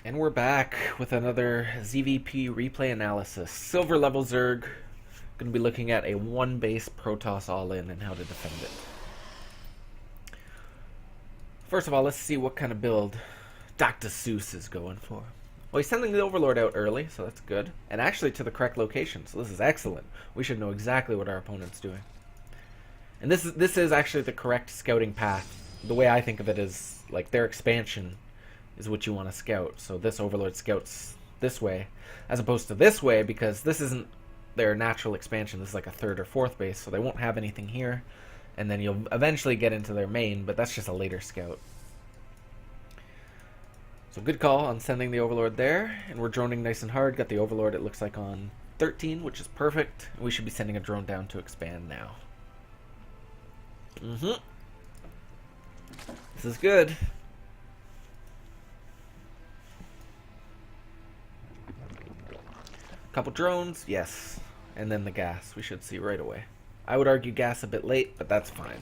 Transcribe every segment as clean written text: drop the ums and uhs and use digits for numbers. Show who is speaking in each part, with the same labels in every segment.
Speaker 1: And we're back with another ZvP replay analysis. Silver level Zerg. Going to be looking at a one base Protoss all-in and how to defend it. First of all, let's see what kind of build Dr. Seuss is going for. Well, he's sending the Overlord out early, so that's good. And actually to the correct location, so this is excellent. We should know exactly what our opponent's doing. And this is actually the correct scouting path. The way I think of it is, like, their expansion is what you want to scout. So this Overlord scouts this way, as opposed to this way, because this isn't their natural expansion. This is like a third or fourth base, so they won't have anything here. And then you'll eventually get into their main, but that's just a later scout. So good call on sending the Overlord there, and we're droning nice and hard. Got the Overlord, it looks like, on 13, which is perfect. We should be sending a drone down to expand now. This is good. Couple drones, yes. And then the gas, we should see right away. I would argue gas a bit late, but that's fine.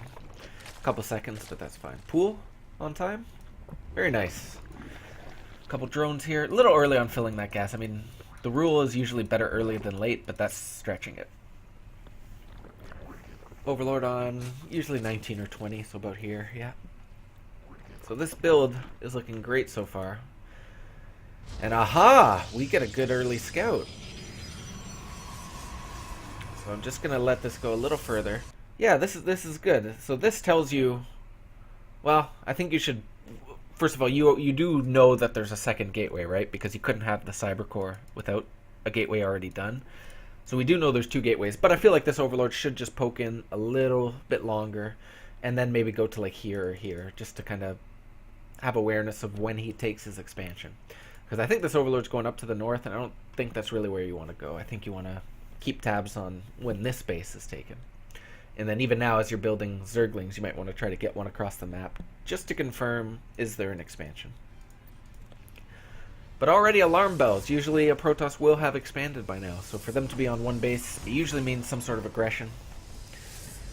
Speaker 1: Couple seconds, but that's fine. Pool on time. Very nice. Couple drones here. A little early on filling that gas. I mean, the rule is usually better early than late, but that's stretching it. Overlord on usually 19 or 20, so about here, yeah. So this build is looking great so far. And aha! We get a good early scout. So I'm just gonna let this go a little further. Yeah, this is good. So this tells you, well, I think you should, first of all, you do know that there's a second gateway, right? Because you couldn't have the cyber core without a gateway already done. So we do know there's two gateways, but I feel like this Overlord should just poke in a little bit longer, and then maybe go to like here or here, just to kind of have awareness of when he takes his expansion. Because I think this Overlord's going up to the north, and I don't think that's really where you want to go. I think you want to keep tabs on when this base is taken. And then even now, as you're building Zerglings, you might want to try to get one across the map, just to confirm, is there an expansion? But already alarm bells. Usually a Protoss will have expanded by now, so for them to be on one base, it usually means some sort of aggression.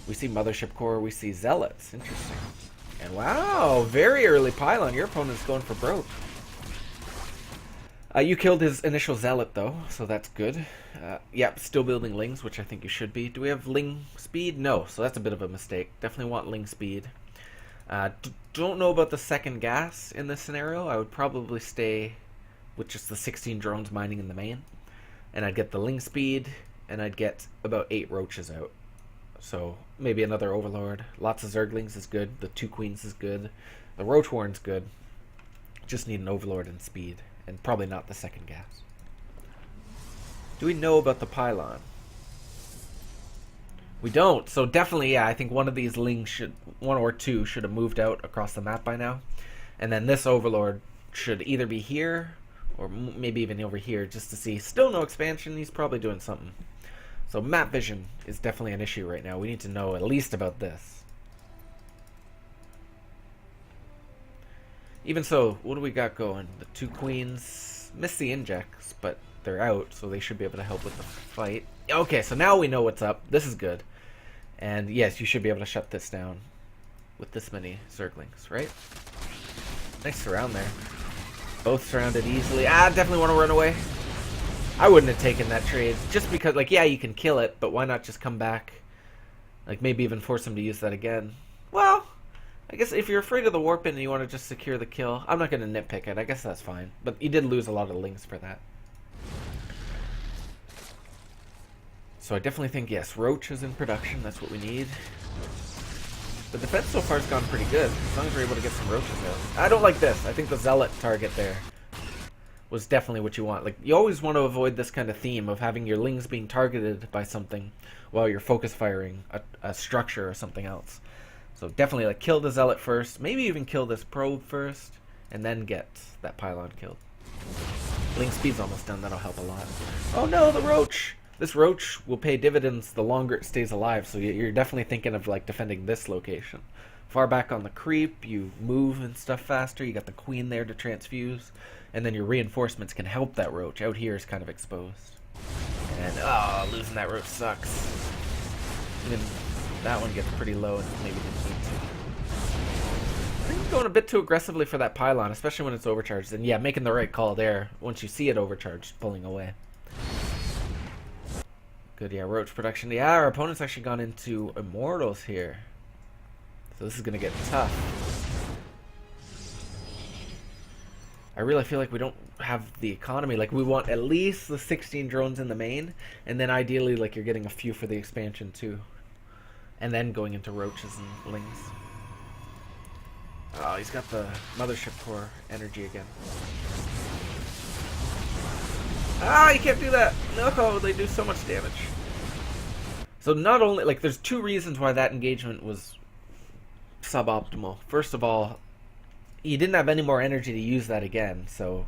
Speaker 1: We see Mothership Core, we see Zealots. Interesting. And wow, very early pylon. Your opponent's going for broke. You killed his initial Zealot, though, so that's good. Yep, still building Lings, which I think you should be. Do we have Ling speed? No, so that's a bit of a mistake. Definitely want Ling speed. Don't know about the second gas in this scenario. I would probably stay with just the 16 drones mining in the main. And I'd get the Ling speed, and I'd get about 8 roaches out. So maybe another Overlord. Lots of Zerglings is good. The 2 Queens is good. The Roach Warren's good. Just need an Overlord and speed. And probably not the second gas. Do we know about the pylon? We don't. So definitely, yeah, I think one of these Lings should, one or two, should have moved out across the map by now. And then this Overlord should either be here, or maybe even over here, just to see. Still no expansion. He's probably doing something. So map vision is definitely an issue right now. We need to know at least about this. Even so, what do we got going? The 2 Queens missed the injects, but they're out, so they should be able to help with the fight. Okay, so now we know what's up. This is good. And yes, you should be able to shut this down with this many Zerglings, right? Nice surround there. Both surrounded easily. Definitely want to run away. I wouldn't have taken that trade, just because, like, yeah, you can kill it, but why not just come back? Like, maybe even force him to use that again. Well, I guess if you're afraid of the warp in and you want to just secure the kill, I'm not going to nitpick it. I guess that's fine. But you did lose a lot of Lings for that. So I definitely think, yes, Roach is in production. That's what we need. The defense so far has gone pretty good, as long as we're able to get some Roaches out. I don't like this. I think the Zealot target there was definitely what you want. Like, you always want to avoid this kind of theme of having your Lings being targeted by something while you're focus firing a structure or something else. So definitely, like, kill the Zealot first, maybe even kill this probe first, and then get that pylon killed. Ling speed's almost done, that'll help a lot. Oh no, the Roach! This Roach will pay dividends the longer it stays alive, so you're definitely thinking of, like, defending this location. Far back on the creep, you move and stuff faster, you got the Queen there to transfuse, and then your reinforcements can help that Roach. Out here is kind of exposed. And, oh, losing that Roach sucks. Even that one gets pretty low and maybe didn't need to. going a bit too aggressively for that pylon, especially when it's overcharged. And yeah, making the right call there once you see it overcharged, pulling away. Good, yeah, roach production. Yeah, our opponent's actually gone into Immortals here. So this is going to get tough. I really feel like we don't have the economy. Like, we want at least the 16 drones in the main, and then ideally, like, you're getting a few for the expansion, too. And then going into roaches and lings. Oh, he's got the mothership core energy again. Ah, you can't do that! No, they do so much damage. So not only, like, there's two reasons why that engagement was suboptimal. First of all, you didn't have any more energy to use that again, so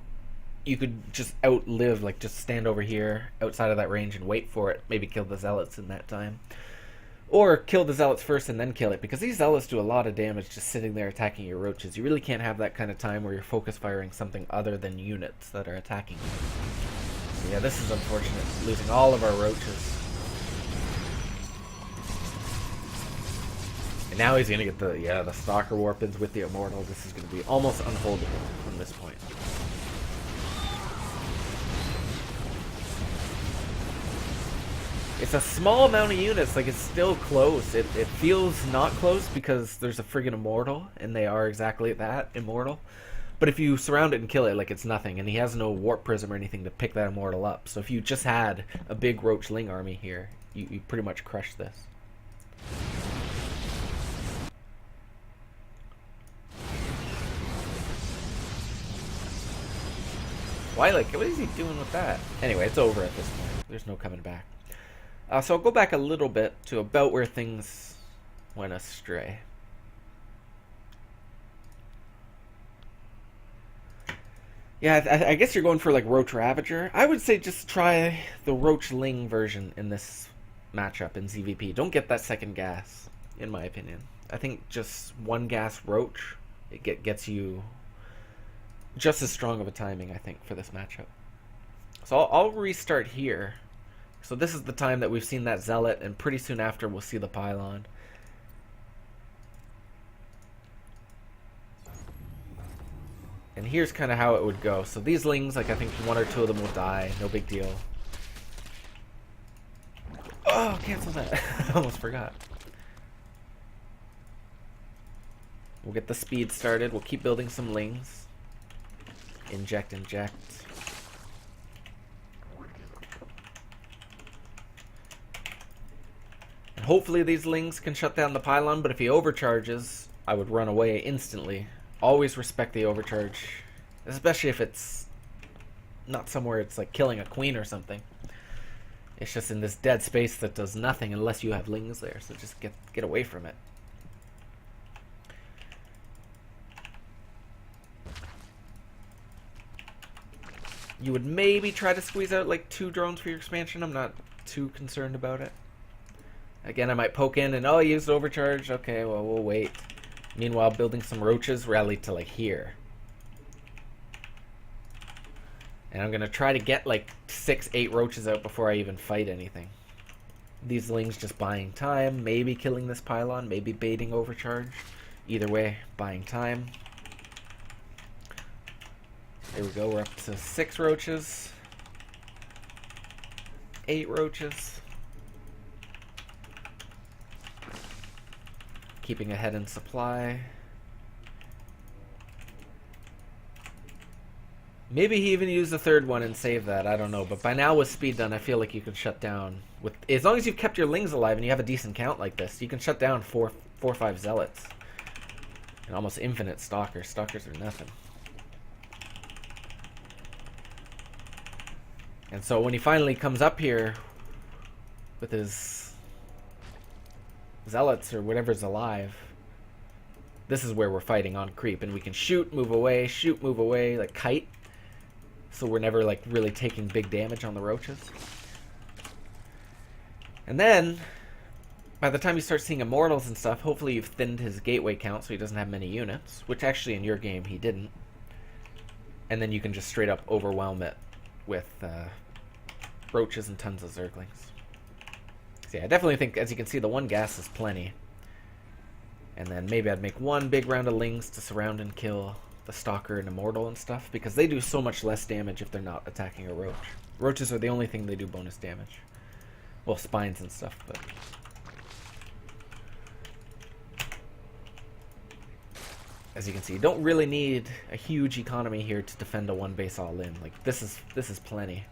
Speaker 1: you could just outlive, like, just stand over here outside of that range and wait for it. Maybe kill the zealots in that time. Or kill the zealots first and then kill it, because these zealots do a lot of damage just sitting there attacking your roaches. You really can't have that kind of time where you're focus firing something other than units that are attacking you. So yeah, this is unfortunate, losing all of our roaches. And now he's gonna get the Stalker Warpins with the Immortal. This is gonna be almost unholdable from this point. It's a small amount of units, like, it's still close. It feels not close because there's a friggin' Immortal, and they are exactly that, Immortal. But if you surround it and kill it, like, it's nothing, and he has no Warp Prism or anything to pick that Immortal up. So if you just had a big Roach Ling army here, you pretty much crush this. Why, like, what is he doing with that? Anyway, it's over at this point. There's no coming back. So I'll go back a little bit to about where things went astray. Yeah, I guess you're going for, like, Roach Ravager. I would say just try the Roach Ling version in this matchup in ZvP. Don't get that second gas, in my opinion. I think just one gas Roach, it gets you just as strong of a timing, I think, for this matchup. So I'll restart here. So this is the time that we've seen that Zealot, and pretty soon after we'll see the Pylon. And here's kind of how it would go. So these Lings, like, I think one or two of them will die. No big deal. Oh, cancel that. I almost forgot. We'll get the speed started. We'll keep building some Lings. Inject, inject. Hopefully these Lings can shut down the Pylon, but if he overcharges, I would run away instantly. Always respect the overcharge, especially if it's not somewhere it's like killing a queen or something. It's just in this dead space that does nothing unless you have Lings there, so just get away from it. You would maybe try to squeeze out like 2 drones for your expansion. I'm not too concerned about it. Again, I might poke in and, oh, I used overcharge. Okay, well, we'll wait. Meanwhile, building some roaches, rally to, like, here. And I'm going to try to get, like, 6, 8 roaches out before I even fight anything. These Lings just buying time, maybe killing this Pylon, maybe baiting overcharge. Either way, buying time. There we go, we're up to 6 roaches. 8 roaches. Keeping ahead in supply. Maybe he even used the 3rd one and saved that, I don't know. But by now with speed done, I feel like you can shut down with, as long as you've kept your Lings alive and you have a decent count like this, you can shut down 4 or 5 Zealots. And almost infinite Stalkers. Stalkers are nothing. And so when he finally comes up here with his Zealots or whatever's alive, this is where we're fighting on creep, and we can shoot, move away, like kite, so we're never like really taking big damage on the roaches. And then by the time you start seeing Immortals and stuff, hopefully you've thinned his gateway count so he doesn't have many units, which actually in your game he didn't. And then you can just straight up overwhelm it with roaches and tons of Zerglings. So yeah, I definitely think, as you can see, the 1 gas is plenty. And then maybe I'd make one big round of Lings to surround and kill the Stalker and Immortal and stuff, because they do so much less damage if they're not attacking a Roach. Roaches are the only thing they do bonus damage. Well, spines and stuff, but... As you can see, you don't really need a huge economy here to defend a one base all in. Like, this is plenty.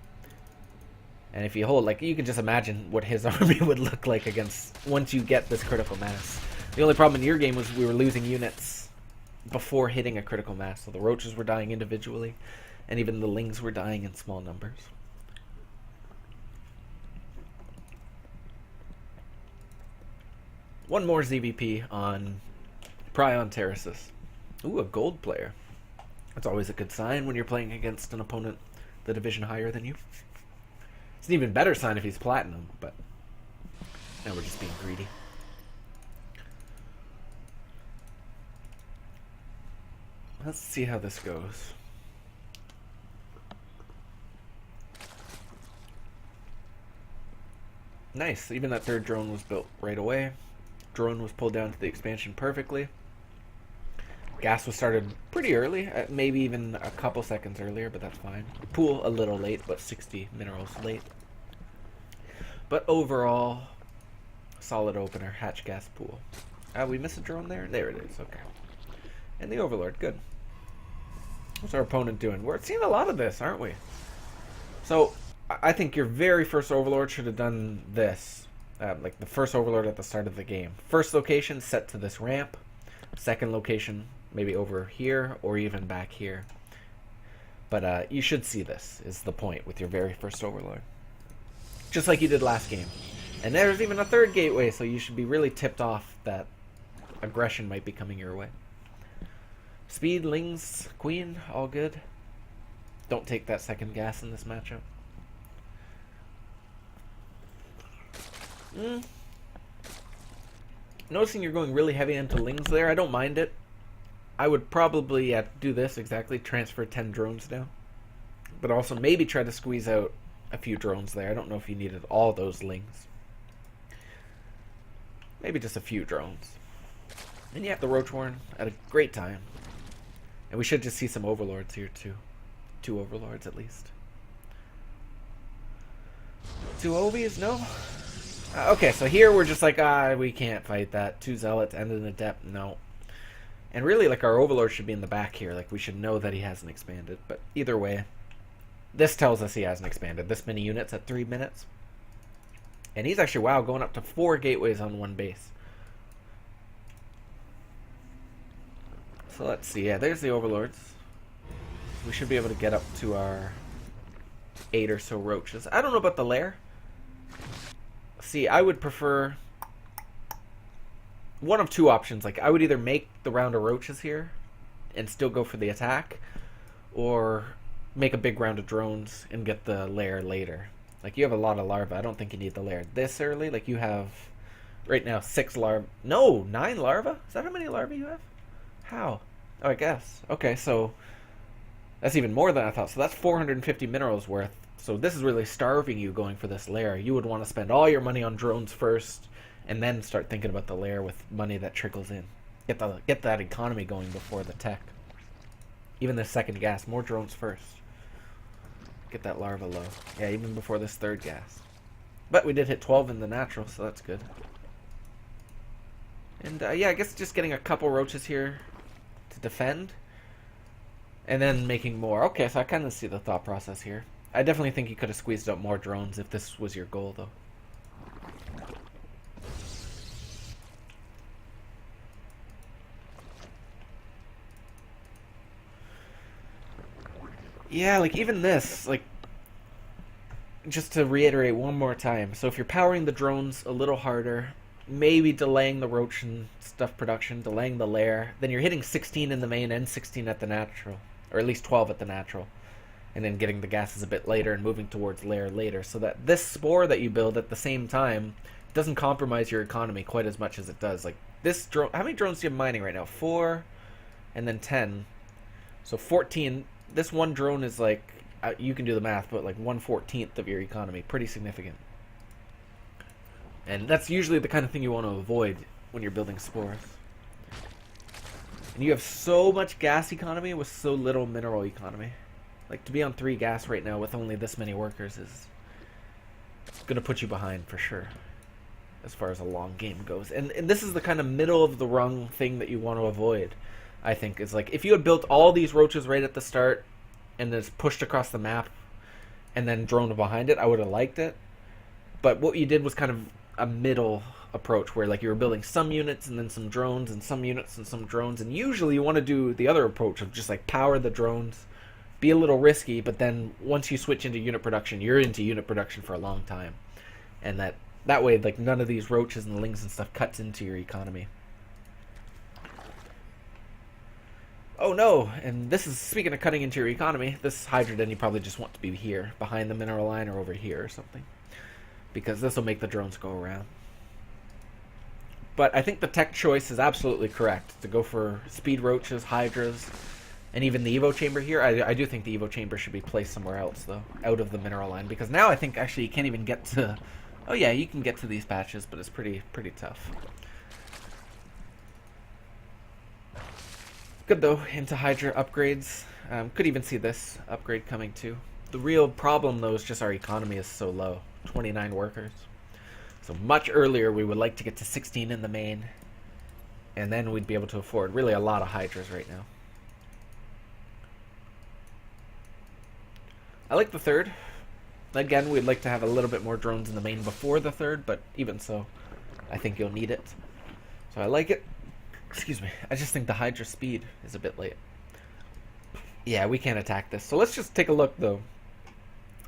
Speaker 1: And if you hold, like, you can just imagine what his army would look like against, once you get this critical mass. The only problem in your game was we were losing units before hitting a critical mass. So the Roaches were dying individually, and even the Lings were dying in small numbers. One more ZvP on Prion Terraces. Ooh, a gold player. That's always a good sign when you're playing against an opponent the division higher than you. It's an even better sign if he's platinum, but now we're just being greedy. Let's see how this goes. Nice, even that third drone was built right away. Drone was pulled down to the expansion perfectly. Gas was started pretty early, maybe even a couple seconds earlier, but that's fine. Pool a little late, but 60 minerals late. But overall, solid opener, hatch gas pool. We missed a drone there? There it is, okay. And the Overlord, good. What's our opponent doing? We're seeing a lot of this, aren't we? So, I think your very first Overlord should have done this. Like the first Overlord at the start of the game. First location, set to this ramp. Second location, maybe over here or even back here. But you should see this, is the point, with your very first Overlord. Just like you did last game. And there's even a third gateway, so you should be really tipped off that aggression might be coming your way. Speed, Lings, Queen, all good. Don't take that second gas in this matchup. Noticing you're going really heavy into Lings there, I don't mind it. I would probably do this exactly, transfer 10 drones down. But also maybe try to squeeze out a few drones there. I don't know if you needed all those Lings. Maybe just a few drones. And you have the Roachhorn at a great time. And we should just see some Overlords here too. 2 Overlords at least. 2 Ovies? No? Okay, so here we're just like, we can't fight that. 2 Zealots, and an Adept, no. And really, like, our Overlord should be in the back here. Like, we should know that he hasn't expanded. But either way, this tells us he hasn't expanded. This many units at 3 minutes. And he's actually, wow, going up to 4 gateways on one base. So let's see. Yeah, there's the Overlords. We should be able to get up to our 8 or so Roaches. I don't know about the lair. See, I would prefer one of 2 options. Like, I would either make the round of Roaches here and still go for the attack, or make a big round of drones and get the lair later. Like, you have a lot of larvae. I don't think you need the lair this early. Like, you have right now 6 larvae. No, 9 larvae? Is that how many larvae you have? How? Oh, I guess. Okay, so that's even more than I thought. So that's 450 minerals worth. So this is really starving you going for this lair. You would want to spend all your money on drones first, and then start thinking about the lair with money that trickles in. Get that economy going before the tech. Even the second gas, more drones first. Get that larva low. Yeah, even before this third gas. But we did hit 12 in the natural, so that's good. And yeah, I guess just getting a couple Roaches here to defend, and then making more. Okay, so I kind of see the thought process here. I definitely think you could have squeezed out more drones if this was your goal, though. Yeah, like even this, like, just to reiterate one more time. So if you're powering the drones a little harder, maybe delaying the Roach and stuff production, delaying the lair, then you're hitting 16 in the main and 16 at the natural, or at least 12 at the natural. And then getting the gases a bit later and moving towards lair later, so that this spore that you build at the same time doesn't compromise your economy quite as much as it does. Like this drone, how many drones do you have mining right now? 4, and then 10. So 14. This one drone is like, you can do the math, but like 1/14 of your economy. Pretty significant. And that's usually the kind of thing you want to avoid when you're building spores. And you have so much gas economy with so little mineral economy. Like, to be on 3 gas right now with only this many workers is going to put you behind for sure, as far as a long game goes. And this is the kind of middle of the rung thing that you want to avoid, I think. Is like, if you had built all these roaches right at the start and just pushed across the map and then droned behind it, I would have liked it. But what you did was kind of a middle approach, where like you were building some units and then some drones and some units and some drones. And usually you want to do the other approach of just like power the drones, be a little risky, but then once you switch into unit production, you're into unit production for a long time. And that way, like, none of these roaches and lings and stuff cuts into your economy. Oh no, and this is, speaking of cutting into your economy, this Hydra den you probably just want to be here, behind the mineral line or over here or something. Because this will make the drones go around. But I think the tech choice is absolutely correct, to go for speed roaches, Hydras, and even the Evo chamber here. I do think the Evo chamber should be placed somewhere else, though, out of the mineral line. Because now I think actually you can't even get to... Oh yeah, you can get to these patches, but it's pretty tough. Good though, into Hydra upgrades. Could even see this upgrade coming too. The real problem though is just our economy is so low. 29 workers. So much earlier we would like to get to 16 in the main. And then we'd be able to afford really a lot of Hydras right now. I like the third. Again, we'd like to have a little bit more drones in the main before the third, but even so, I think you'll need it. So I like it. Excuse me. I just think the Hydra speed is a bit late. Yeah, we can't attack this. So let's just take a look, though,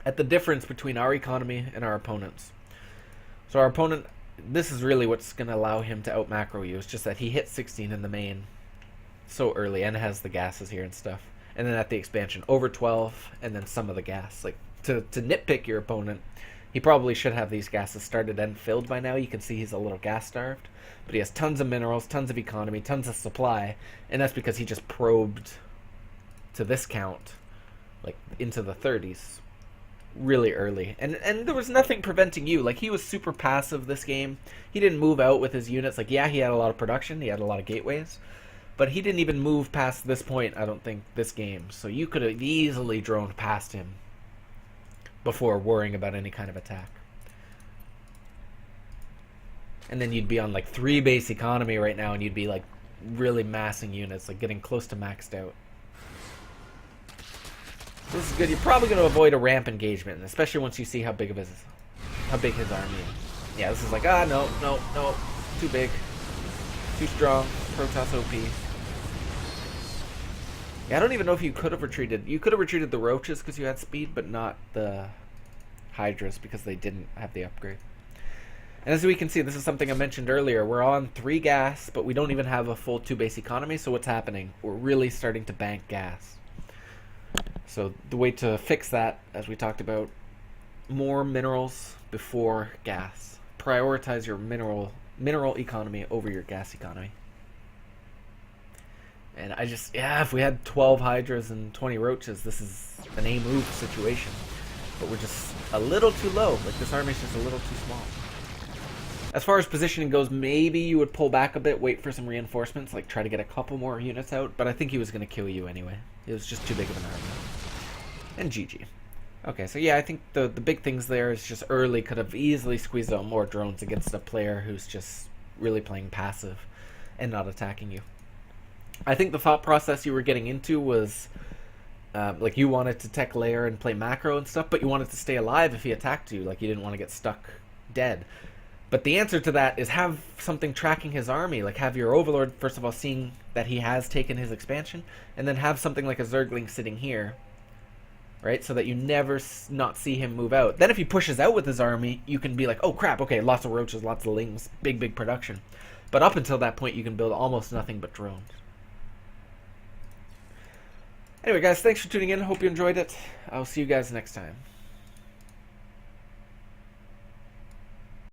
Speaker 1: at the difference between our economy and our opponent's. So our opponent, this is really what's going to allow him to out-macro you. It's just that he hit 16 in the main so early and has the gases here and stuff. And then at the expansion, over 12, and then some of the gas. Like, to nitpick your opponent, he probably should have these gases started and filled by now. You can see he's a little gas-starved. But he has tons of minerals, tons of economy, tons of supply. And that's because he just probed to this count, like, into the 30s. Really early. And there was nothing preventing you. Like, he was super passive this game. He didn't move out with his units. Like, yeah, he had a lot of production. He had a lot of gateways. But he didn't even move past this point, I don't think, this game. So you could have easily droned past him before worrying about any kind of attack. And then you'd be on like 3 base economy right now, and you'd be like really massing units, like getting close to maxed out. This is good. You're probably going to avoid a ramp engagement, especially once you see how big his army is. Yeah, this is like, no, too big, too strong, Protoss OP. Yeah, I don't even know if you could have retreated. You could have retreated the roaches because you had speed, but not the Hydras because they didn't have the upgrade. And as we can see, this is something I mentioned earlier. We're on 3 gas, but we don't even have a full 2 base economy. So what's happening? We're really starting to bank gas. So the way to fix that, as we talked about, more minerals before gas. Prioritize your mineral economy over your gas economy. And if we had 12 Hydras and 20 Roaches, this is an A move situation. But we're just a little too low. Like, this army's just a little too small. As far as positioning goes, maybe you would pull back a bit, wait for some reinforcements, like try to get a couple more units out. But I think he was going to kill you anyway. It was just too big of an army. And GG. Okay, so yeah, I think the big things there is just early could have easily squeezed out more drones against a player who's just really playing passive and not attacking you. I think the thought process you were getting into was like you wanted to tech layer and play macro and stuff, but you wanted to stay alive if he attacked you. Like, you didn't want to get stuck dead. But the answer to that is have something tracking his army. Like, have your overlord, first of all, seeing that he has taken his expansion, and then have something like a Zergling sitting here, right? So that you never not see him move out. Then if he pushes out with his army, you can be like, oh crap, okay, lots of roaches, lots of lings, big production. But up until that point, you can build almost nothing but drones. Anyway, guys, thanks for tuning in. Hope you enjoyed it. I'll see you guys next time.